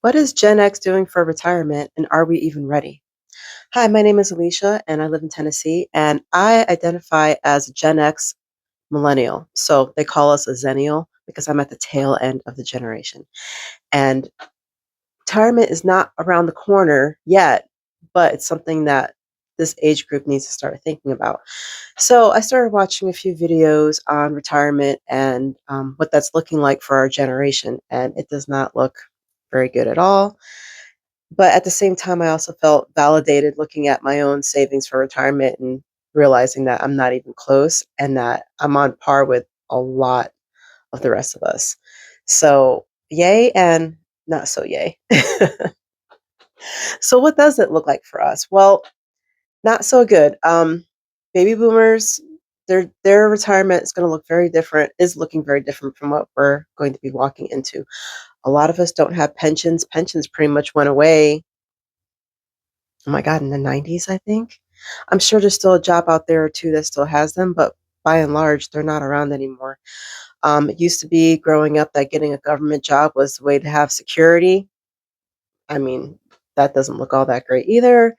What is Gen X doing for retirement, and are we even ready? Hi, my name is Alicia, and I live in Tennessee, and I identify as a Gen X millennial. So they call us a xennial because I'm at the tail end of the generation. And retirement is not around the corner yet, but it's something that this age group needs to start thinking about. So I started watching a few videos on retirement and what that's looking like for our generation, and it does not look very good at all. But at the same time, I also felt validated looking at my own savings for retirement and realizing that I'm not even close and that I'm on par with a lot of the rest of us. So, yay and not so yay. So, what does it look like for us? Well, not so good. Baby boomers, their retirement is going to look very different. Is looking very different from what we're going to be walking into. A lot of us don't have pensions. Pensions pretty much went away. Oh my god, in the 90s, I think? I'm sure there's still a job out there or 2 that still has them, but by and large, they're not around anymore. It used to be growing up that getting a government job was the way to have security. I mean, that doesn't look all that great either.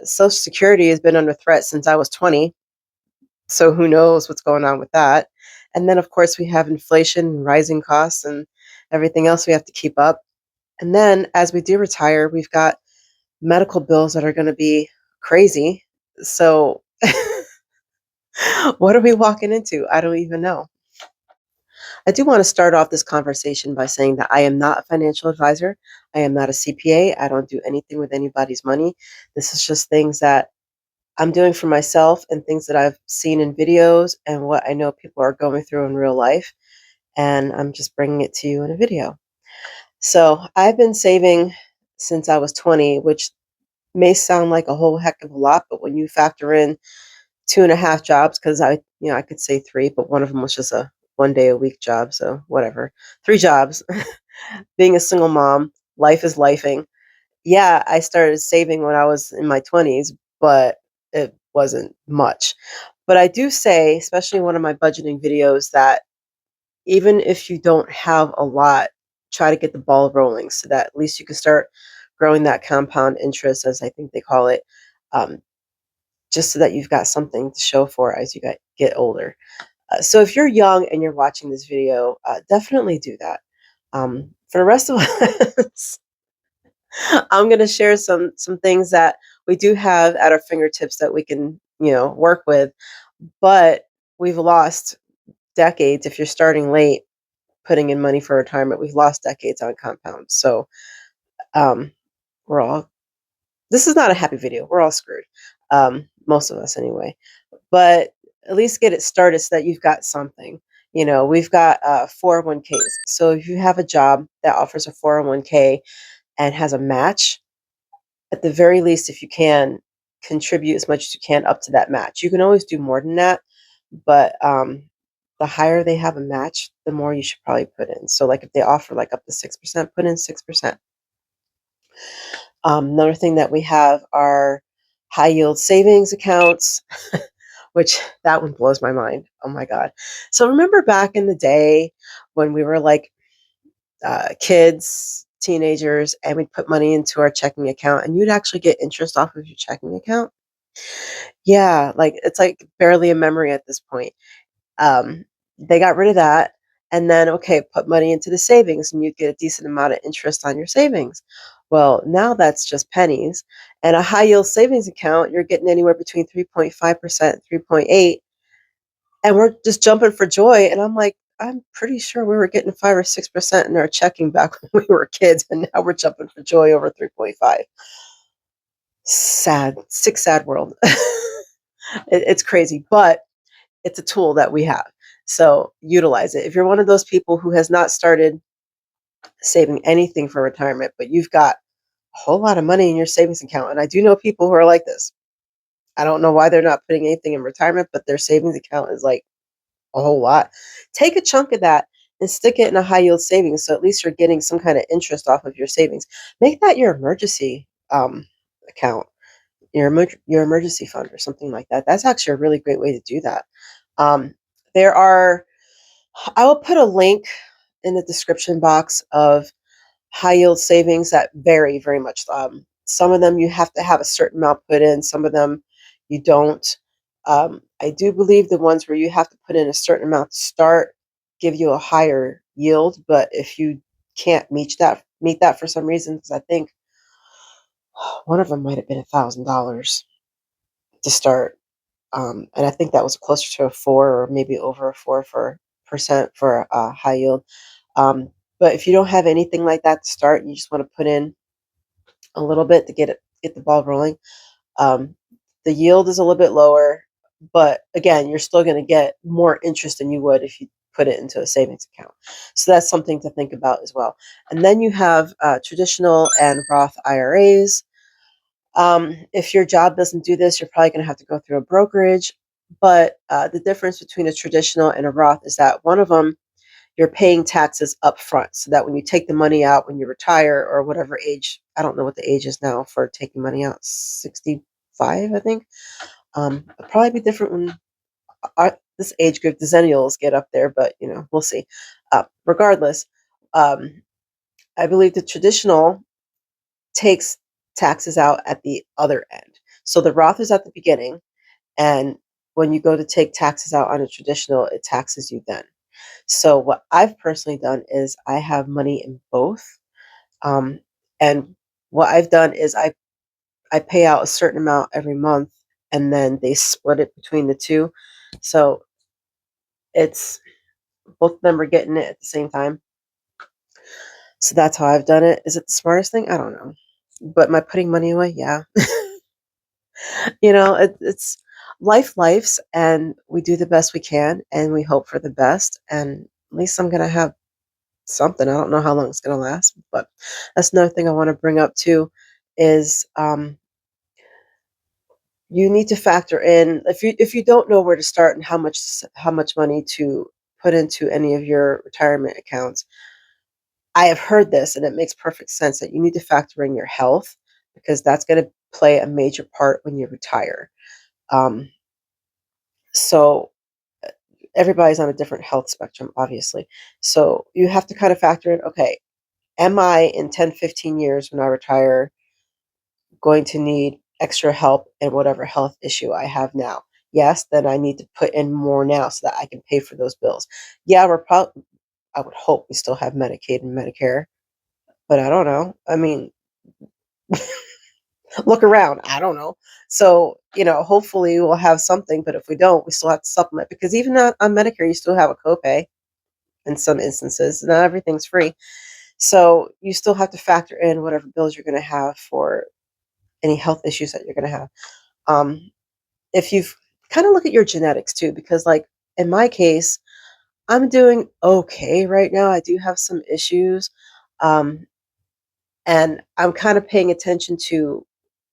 Social Security has been under threat since I was 20, so who knows what's going on with that. And then, of course, we have inflation and rising costs and everything else we have to keep up. And then as we do retire, we've got medical bills that are gonna be crazy. So, what are we walking into? I don't even know. I do wanna start off this conversation by saying that I am not a financial advisor. I am not a CPA. I don't do anything with anybody's money. This is just things that I'm doing for myself and things that I've seen in videos and what I know people are going through in real life, and I'm just bringing it to you in a video. So, I've been saving since I was 20, which may sound like a whole heck of a lot, but when you factor in 2.5 jobs, because I could say 3, but one of them was just a one-day-a-week job, so whatever. 3 jobs. Being a single mom, life is lifing. Yeah, I started saving when I was in my 20s, but it wasn't much. But I do say, especially in one of my budgeting videos, that even if you don't have a lot, try to get the ball rolling so that at least you can start growing that compound interest, as I think they call it, um, just so that you've got something to show for as you get older. So if you're young and you're watching this video, definitely do that. For the rest of us, I'm going to share some things that we do have at our fingertips that we can work with, but we've lost decades if you're starting late putting in money for retirement. We've lost decades on compounds. So um, we're all this is not a happy video. We're all screwed. Most of us anyway. But at least get it started so that you've got something. We've got 401ks. So if you have a job that offers a 401k and has a match, at the very least, if you can, contribute as much as you can up to that match. You can always do more than that, but the higher they have a match, the more you should probably put in. So, like if they offer like up to 6%, put in 6%. Another thing that we have are high yield savings accounts, which that one blows my mind. Oh my God. So remember back in the day when we were like kids, teenagers, and we'd put money into our checking account and you'd actually get interest off of your checking account? Yeah, like it's like barely a memory at this point. Um, they got rid of that. And then, okay, put money into the savings and you'd get a decent amount of interest on your savings. Well, now that's just pennies. And a high yield savings account, you're getting anywhere between 3.5% and 3.8. And we're just jumping for joy. And I'm like, I'm pretty sure we were getting 5 or 6% in our checking back when we were kids. And now we're jumping for joy over 3.5. Sad, sick, sad world. It's crazy. But it's a tool that we have. So utilize it. If you're one of those people who has not started saving anything for retirement, but you've got a whole lot of money in your savings account, and I do know people who are like this. I don't know why they're not putting anything in retirement, but their savings account is like a whole lot. Take a chunk of that and stick it in a high yield savings. So at least you're getting some kind of interest off of your savings. Make that your emergency account, your emergency fund or something like that. That's actually a really great way to do that. Um, I will put a link in the description box of high yield savings that vary very much. Some of them you have to have a certain amount put in, some of them you don't. I do believe the ones where you have to put in a certain amount to start give you a higher yield, but if you can't meet that for some reason, because I think one of them might have been $1,000 to start, and I think that was closer to a 4 or maybe over a 4% for high yield. But if you don't have anything like that to start, and you just want to put in a little bit to get the ball rolling. Um, the yield is a little bit lower, but again, you're still going to get more interest than you would if you put it into a savings account. So that's something to think about as well. And then you have traditional and Roth IRAs. If your job doesn't do this, you're probably going to have to go through a brokerage. But the difference between a traditional and a Roth is that one of them you're paying taxes up front so that when you take the money out when you retire or whatever age, I don't know what the age is now for taking money out, 65, I think. It'll probably be different when this age group, the xennials, get up there, but we'll see. Regardless, um, I believe the traditional takes taxes out at the other end. So the Roth is at the beginning, and when you go to take taxes out on a traditional, it taxes you then. So what I've personally done is I have money in both. Um, and what I've done is I pay out a certain amount every month and then they split it between the two. So it's both of them are getting it at the same time. So that's how I've done it. Is it the smartest thing? I don't know. But am I putting money away? Yeah. It's life's, and we do the best we can and we hope for the best. And at least I'm going to have something. I don't know how long it's going to last, but that's another thing I want to bring up too is you need to factor in if you don't know where to start and how much money to put into any of your retirement accounts. I have heard this and it makes perfect sense that you need to factor in your health because that's going to play a major part when you retire. Um, so everybody's on a different health spectrum, obviously. So you have to kind of factor in, okay, am I in 10, 15 years when I retire going to need extra help in whatever health issue I have now? Yes, then I need to put in more now so that I can pay for those bills. Yeah, I would hope we still have Medicaid and Medicare, but I don't know. I mean, look around. I don't know. So, hopefully we'll have something, but if we don't, we still have to supplement because even on Medicare, you still have a copay in some instances. Not everything's free. So you still have to factor in whatever bills you're going to have for any health issues that you're going to have. Um, if you've kind of look at your genetics too, because like in my case, I'm doing okay right now. I do have some issues. Um, and I'm kind of paying attention to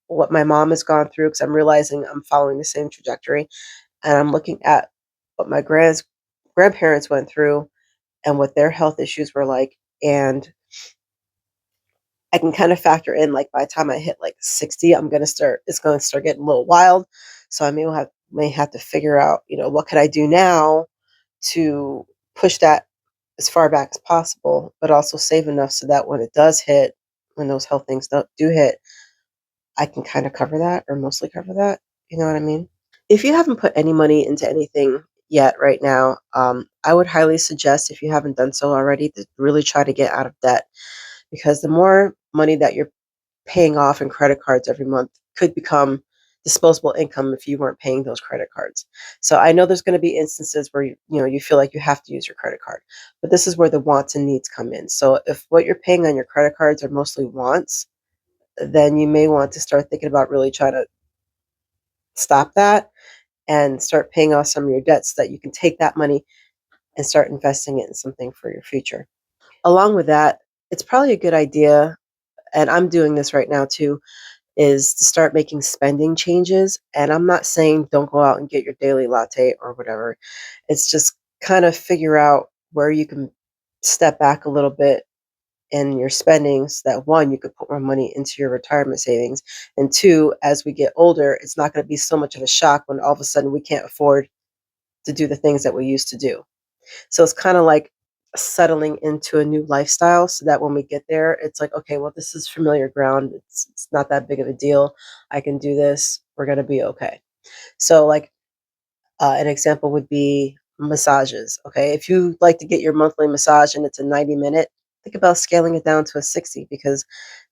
what my mom has gone through because I'm realizing I'm following the same trajectory. And I'm looking at what my grandparents went through and what their health issues were like. And I can kind of factor in like by the time I hit like 60, it's gonna start getting a little wild. So I may have to figure out, what could I do now to push that as far back as possible, but also save enough so that when it does hit, when those health things do hit, I can kind of cover that or mostly cover that. You know what I mean? If you haven't put any money into anything yet right now, I would highly suggest if you haven't done so already to really try to get out of debt because the more money that you're paying off in credit cards every month could become disposable income if you weren't paying those credit cards. So I know there's going to be instances where you feel like you have to use your credit card, but this is where the wants and needs come in. So if what you're paying on your credit cards are mostly wants, then you may want to start thinking about really trying to stop that and start paying off some of your debts so that you can take that money and start investing it in something for your future. Along with that, it's probably a good idea, and I'm doing this right now too, is to start making spending changes. And I'm not saying don't go out and get your daily latte or whatever. It's just kind of figure out where you can step back a little bit in your spending so that one, you could put more money into your retirement savings. And two, as we get older, it's not going to be so much of a shock when all of a sudden we can't afford to do the things that we used to do. So it's kind of like settling into a new lifestyle so that when we get there, it's like, okay, well, this is familiar ground. It's not that big of a deal. I can do this. We're going to be okay. So, like, an example would be massages. Okay. If you like to get your monthly massage and it's a 90-minute, think about scaling it down to a 60 because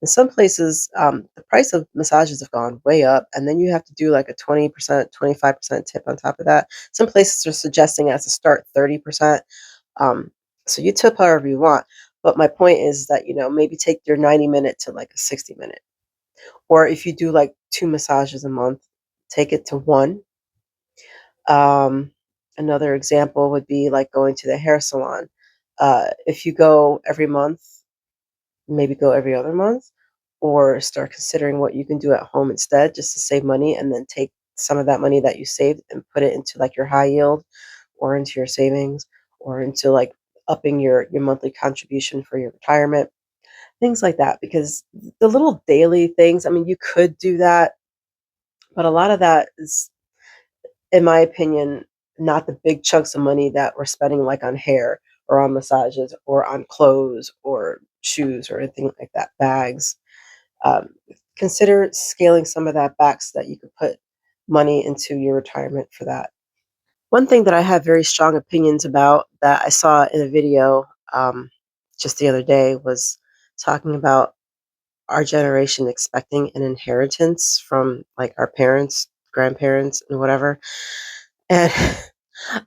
in some places, the price of massages have gone way up. And then you have to do like a 20%, 25% tip on top of that. Some places are suggesting as a start 30%. Um, so you tip however you want. But my point is that, maybe take your 90-minute to like a 60-minute. Or if you do like 2 massages a month, take it to one. Um, Another example would be like going to the hair salon. If you go every month, maybe go every other month, or start considering what you can do at home instead just to save money and then take some of that money that you saved and put it into like your high yield or into your savings or into like upping your monthly contribution for your retirement, things like that. Because the little daily things, I mean, you could do that, but a lot of that is, in my opinion, not the big chunks of money that we're spending like on hair or on massages or on clothes or shoes or anything like that, bags. Um, Consider scaling some of that back so that you could put money into your retirement for that. One thing that I have very strong opinions about that I saw in a video just the other day was talking about our generation expecting an inheritance from like our parents, grandparents, and whatever. And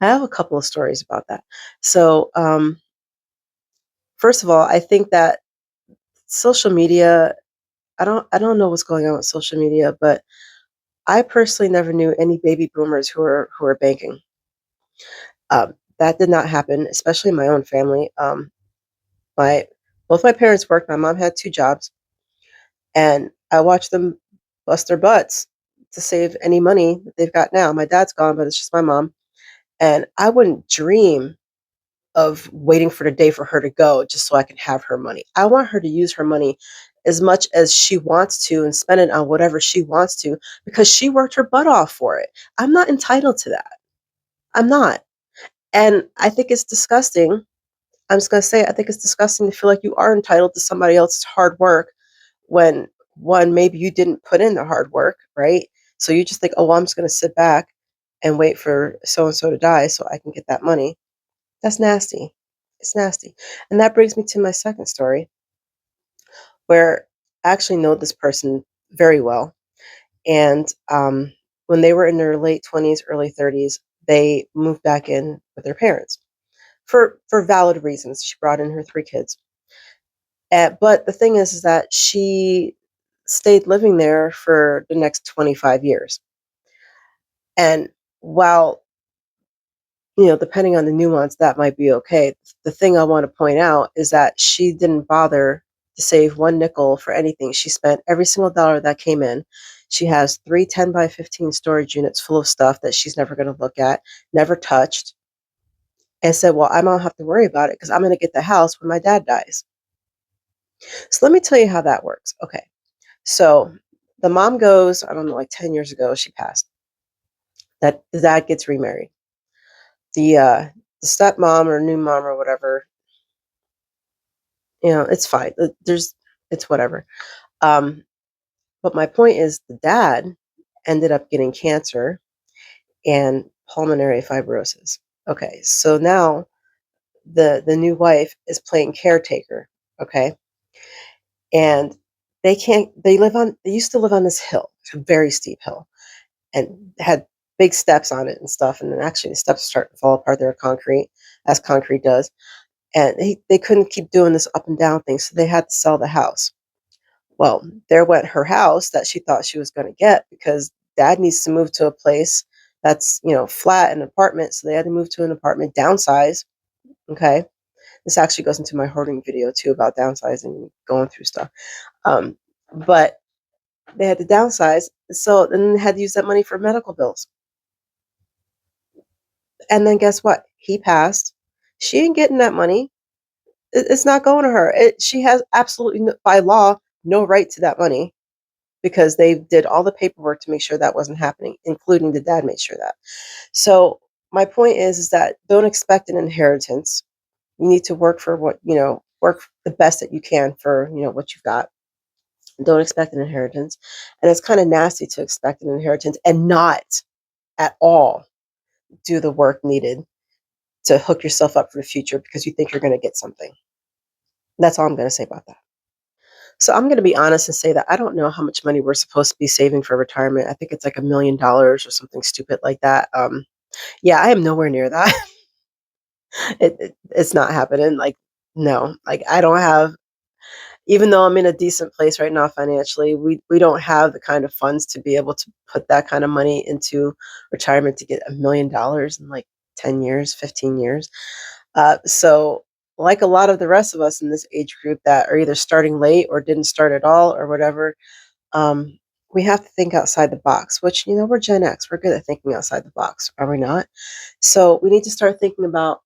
I have a couple of stories about that. So, first of all, I think that social media, I don't know what's going on with social media, but I personally never knew any baby boomers who are banking. That did not happen, especially in my own family. My Both my parents worked. My mom had 2 jobs, and I watched them bust their butts to save any money that they've got now. My dad's gone, but it's just my mom, and I wouldn't dream of waiting for the day for her to go just so I can have her money. I want her to use her money as much as she wants to and spend it on whatever she wants to because she worked her butt off for it. I'm not entitled to that. I'm not. And I think it's disgusting. I'm just going to say, I think it's disgusting to feel like you are entitled to somebody else's hard work when, one, maybe you didn't put in the hard work, right? So you just think, oh, well, I'm just going to sit back and wait for so and so to die so I can get that money. That's nasty. It's nasty. And that brings me to my second story, where I actually know this person very well. And when they were in their late 20s, early 30s, they moved back in with their parents for valid reasons. She brought in her 3 kids. But the thing is that she stayed living there for the next 25 years. And while, depending on the nuance, that might be okay. The thing I want to point out is that she didn't bother to save one nickel for anything. She spent every single dollar that came in. She has 3 10 by 15 storage units full of stuff that she's never going to look at, never touched, and said, well, I don't have to worry about it because I'm going to get the house when my dad dies. So let me tell you how that works. Okay. So the mom goes, I don't know, like 10 years ago, she passed. That the dad gets remarried. The stepmom or new mom or whatever, it's fine. It's whatever. Um, but my point is, the dad ended up getting cancer and pulmonary fibrosis. Okay, so now the new wife is playing caretaker. Okay, and they used to live on this hill, it's a very steep hill, and had big steps on it and stuff. And then actually the steps start to fall apart. They're concrete, as concrete does. And they couldn't keep doing this up and down thing, so they had to sell the house. Well, there went her house that she thought she was going to get because dad needs to move to a place that's, flat, an apartment. So they had to move to an apartment, downsize. Okay. This actually goes into my hoarding video too about downsizing and going through stuff. But they had to downsize. So then they had to use that money for medical bills. And then guess what? He passed. She ain't getting that money. It's not going to her. She has absolutely, by law, no right to that money because they did all the paperwork to make sure that wasn't happening, including the dad made sure that. So my point is that don't expect an inheritance. You need to work for work the best that you can for, what you've got. Don't expect an inheritance. And it's kind of nasty to expect an inheritance and not at all do the work needed to hook yourself up for the future because you think you're going to get something. That's all I'm going to say about that. So I'm going to be honest and say that I don't know how much money we're supposed to be saving for retirement. I think it's like $1 million or something stupid like that. Yeah, I am nowhere near that. It's not happening. Like, no, like I don't have. Even though I'm in a decent place right now financially, we don't have the kind of funds to be able to put that kind of money into retirement to get $1 million in like 10 years, 15 years. So, like a lot of the rest of us in this age group that are either starting late or didn't start at all or whatever, um, we have to think outside the box, which, we're Gen X. We're good at thinking outside the box, are we not? So we need to start thinking about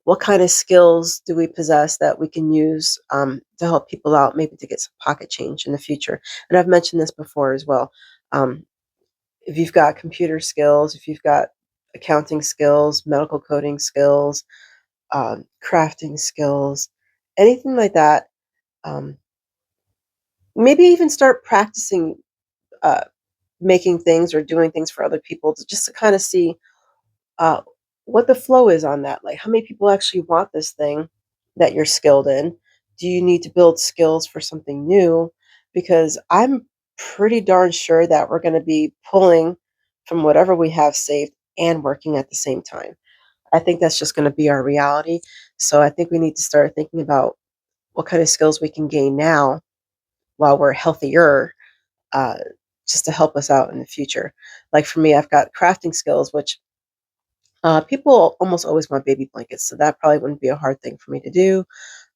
what kind of skills do we possess that we can use to help people out, maybe to get some pocket change in the future. And I've mentioned this before as well. Um, if you've got computer skills, if you've got accounting skills, medical coding skills, crafting skills, anything like that, um, maybe even start practicing uh, making things or doing things for other people just to kind of see uh, what the flow is on that. Like, how many people actually want this thing that you're skilled in? Do you need to build skills for something new? Because I'm pretty darn sure that we're going to be pulling from whatever we have saved and working at the same time. I think that's just going to be our reality. So I think we need to start thinking about what kind of skills we can gain now while we're healthier, uh, just to help us out in the future. Like for me, I've got crafting skills, which people almost always want baby blankets, so that probably wouldn't be a hard thing for me to do.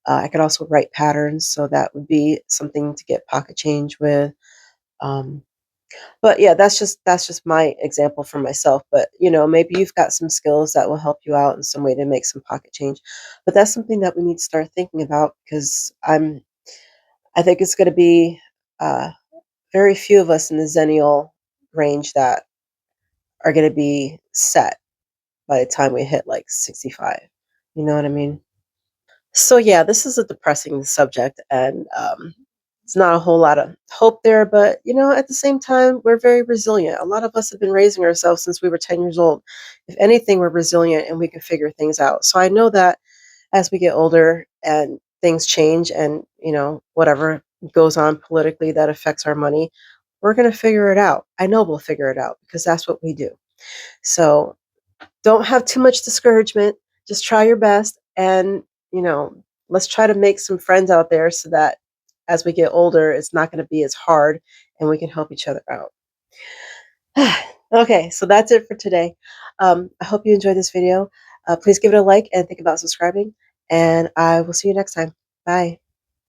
I could also write patterns, so that would be something to get pocket change with. Um, but yeah, that's just my example for myself. But maybe you've got some skills that will help you out in some way to make some pocket change. But that's something that we need to start thinking about because I think it's going to be uh, very few of us in the xennial range that are going to be set by the time we hit like 65. You know what I mean? So yeah, this is a depressing subject, and it's not a whole lot of hope there. But at the same time, we're very resilient. A lot of us have been raising ourselves since we were 10 years old. If anything, we're resilient and we can figure things out. So I know that as we get older and things change, and whatever goes on politically that affects our money, we're going to figure it out. I know we'll figure it out because that's what we do. So don't have too much discouragement. Just try your best, and you know, let's try to make some friends out there so that as we get older, it's not going to be as hard, and we can help each other out. Okay, so that's it for today. I hope you enjoyed this video. Please give it a like and think about subscribing, and I will see you next time. Bye.